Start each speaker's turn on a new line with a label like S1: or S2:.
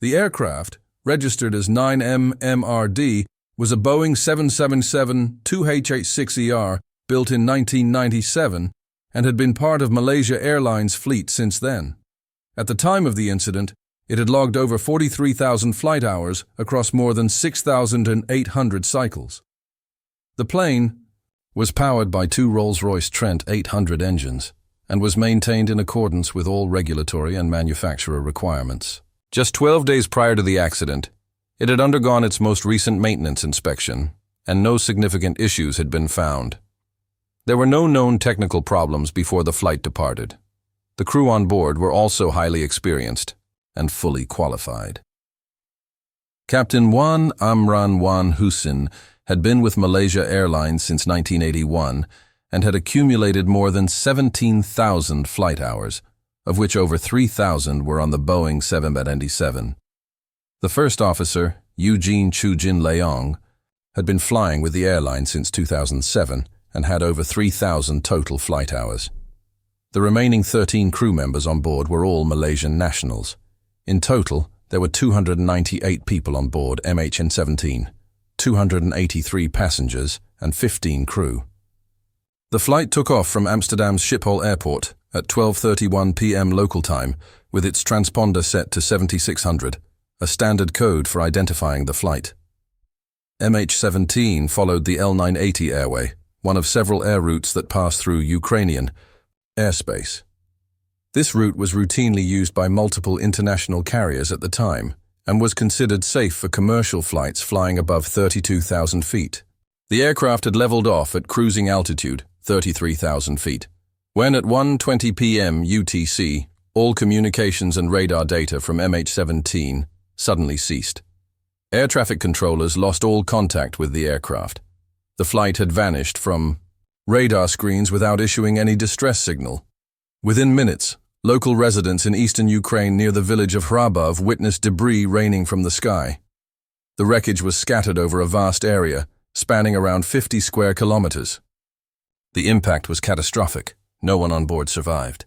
S1: The aircraft, registered as 9MMRD, was a Boeing 777-2H86ER built in 1997 and had been part of Malaysia Airlines fleet since then. At the time of the incident, it had logged over 43,000 flight hours across more than 6,800 cycles. The plane was powered by two Rolls-Royce Trent 800 engines and was maintained in accordance with all regulatory and manufacturer requirements. Just 12 days prior to the accident, it had undergone its most recent maintenance inspection, and no significant issues had been found. There were no known technical problems before the flight departed. The crew on board were also highly experienced and fully qualified. Captain Wan Amran Wan Hussein had been with Malaysia Airlines since 1981 and had accumulated more than 17,000 flight hours, of which over 3,000 were on the Boeing 777. The first officer, Eugene Chujin Leong, had been flying with the airline since 2007 and had over 3,000 total flight hours. The remaining 13 crew members on board were all Malaysian nationals. In total, there were 298 people on board MH17, 283 passengers, and 15 crew. The flight took off from Amsterdam's Schiphol Airport at 12:31 p.m. local time with its transponder set to 7600, a standard code for identifying the flight. MH17 followed the L980 airway, one of several air routes that pass through Ukrainian airspace. This route was routinely used by multiple international carriers at the time and was considered safe for commercial flights flying above 32,000 feet. The aircraft had leveled off at cruising altitude, 33,000 feet, when at 1:20 p.m. UTC, all communications and radar data from MH17 suddenly ceased. Air traffic controllers lost all contact with the aircraft. The flight had vanished from radar screens without issuing any distress signal. Within minutes, local residents in eastern Ukraine near the village of Hrabov witnessed debris raining from the sky. The wreckage was scattered over a vast area, spanning around 50 square kilometers. The impact was catastrophic. No one on board survived.